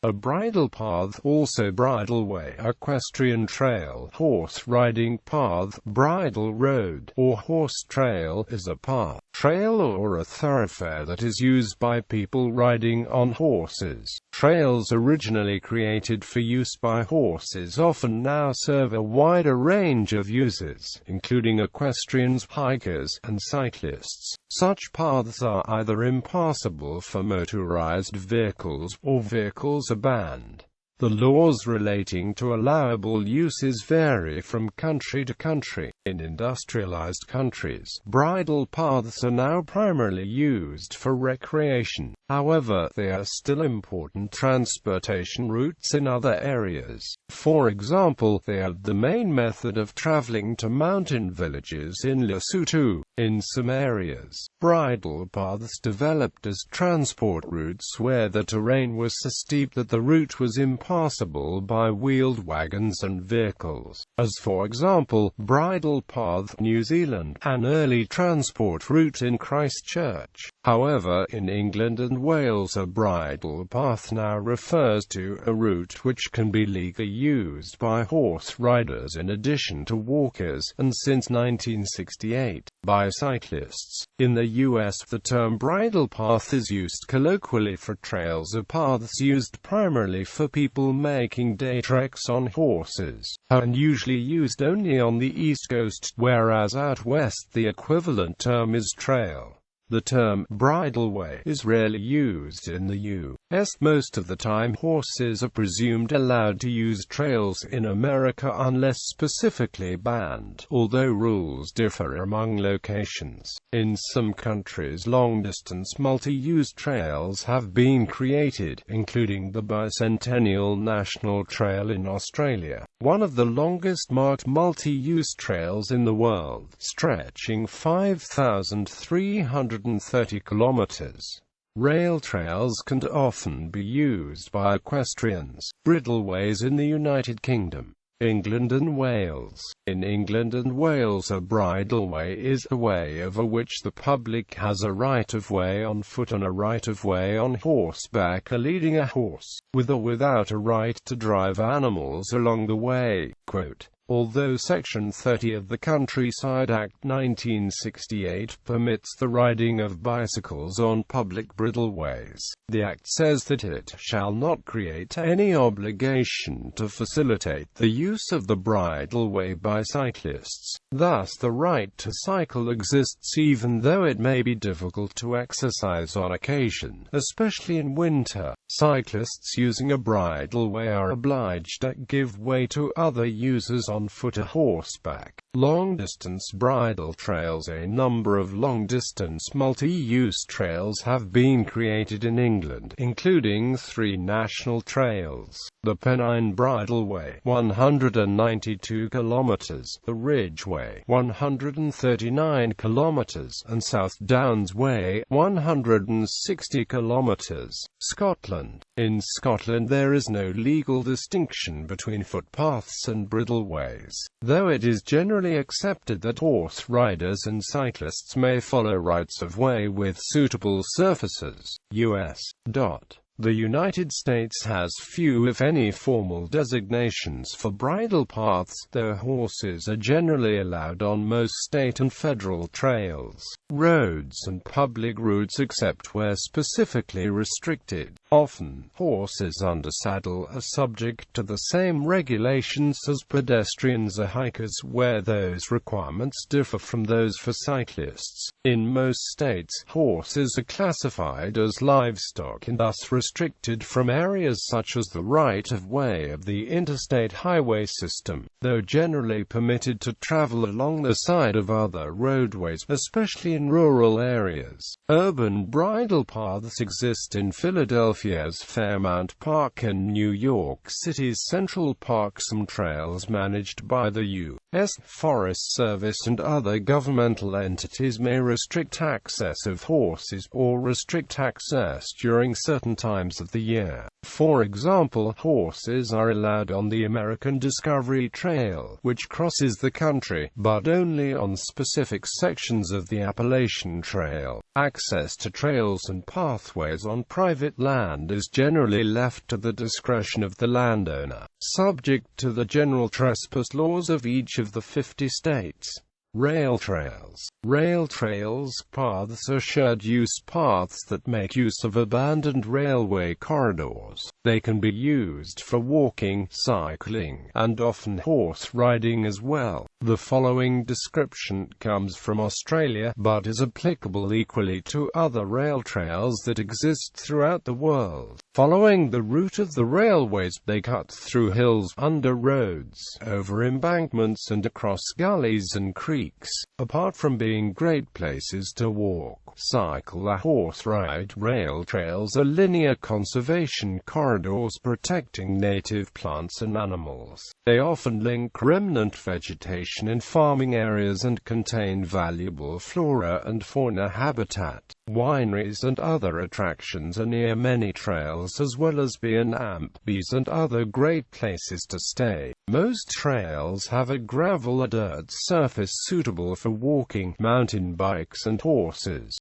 A bridle path, also bridleway, equestrian trail, horse riding path, bridle road, or horse trail, is a path, trail or a thoroughfare that is used by people riding on horses. Trails originally created for use by horses often now serve a wider range of uses, including equestrians, hikers, and cyclists. Such paths are either impassable for motorized vehicles, or vehicles are banned. The laws relating to allowable uses vary from country to country. In industrialized countries, bridle paths are now primarily used for recreation. However, they are still important transportation routes in other areas. For example, they are the main method of traveling to mountain villages in Lesotho. In some areas, bridle paths developed as transport routes where the terrain was so steep that the route was impassable by wheeled wagons and vehicles, as for example, Bridle Path, New Zealand, an early transport route in Christchurch. However, in England and Wales, a bridle path now refers to a route which can be legally used by horse riders in addition to walkers, and since 1968, by cyclists. In the US, the term bridle path is used colloquially for trails or paths used primarily for people making day treks on horses, and usually used only on the East Coast, whereas out west the equivalent term is trail. The term bridleway is rarely used in the U.S. Most of the time, horses are presumed allowed to use trails in America unless specifically banned, although rules differ among locations. In some countries, long-distance multi-use trails have been created, including the Bicentennial National Trail in Australia, one of the longest marked multi-use trails in the world, stretching 5,330 kilometers. Rail trails can often be used by equestrians. Bridleways in the United Kingdom, England and Wales. In England and Wales, a bridleway is a way over which the public has a right-of-way on foot and a right-of-way on horseback, leading a horse, with or without a right to drive animals along the way. Quote, although Section 30 of the Countryside Act 1968 permits the riding of bicycles on public bridleways, the Act says that it shall not create any obligation to facilitate the use of the bridleway by cyclists. Thus, the right to cycle exists even though it may be difficult to exercise on occasion, especially in winter. Cyclists using a bridleway are obliged to give way to other users on foot or horseback. Long-distance bridle trails. A number of long-distance multi-use trails have been created in England, including 3 national trails: the Pennine Bridleway, 192 kilometers, the Ridgeway, 139 kilometers, and South Downs Way, 160 kilometers. Scotland. In Scotland, there is no legal distinction between footpaths and bridleways, though it is generally accepted that horse riders and cyclists may follow rights-of-way with suitable surfaces. U.S. The United States has few if any formal designations for bridle paths, though horses are generally allowed on most state and federal trails, roads and public routes except where specifically restricted. Often, horses under saddle are subject to the same regulations as pedestrians or hikers, where those requirements differ from those for cyclists. In most states, horses are classified as livestock and thus restricted from areas such as the right-of-way of the interstate highway system, though generally permitted to travel along the side of other roadways, especially in rural areas. Urban bridle paths exist in Philadelphia's Fairmount Park and New York City's Central Park. Some trails managed by the U.S. Forest Service and other governmental entities may restrict access of horses, or restrict access during certain times of the year. For example, horses are allowed on the American Discovery Trail, which crosses the country, but only on specific sections of the Appalachian Trail. Access to trails and pathways on private land is generally left to the discretion of the landowner, subject to the general trespass laws of each of the 50 states. Rail trails. Rail trails paths are shared-use paths that make use of abandoned railway corridors. They can be used for walking, cycling, and often horse riding as well. The following description comes from Australia, but is applicable equally to other rail trails that exist throughout the world. Following the route of the railways, they cut through hills, under roads, over embankments and across gullies and creeks. Apart from being great places to walk, cycle or horse ride, rail trails are linear conservation corridors protecting native plants and animals. They often link remnant vegetation in farming areas and contain valuable flora and fauna habitat. Wineries and other attractions are near many trails, as well as B&Bs and other great places to stay. Most trails have a gravel or dirt surface suitable for walking, mountain bikes and horses.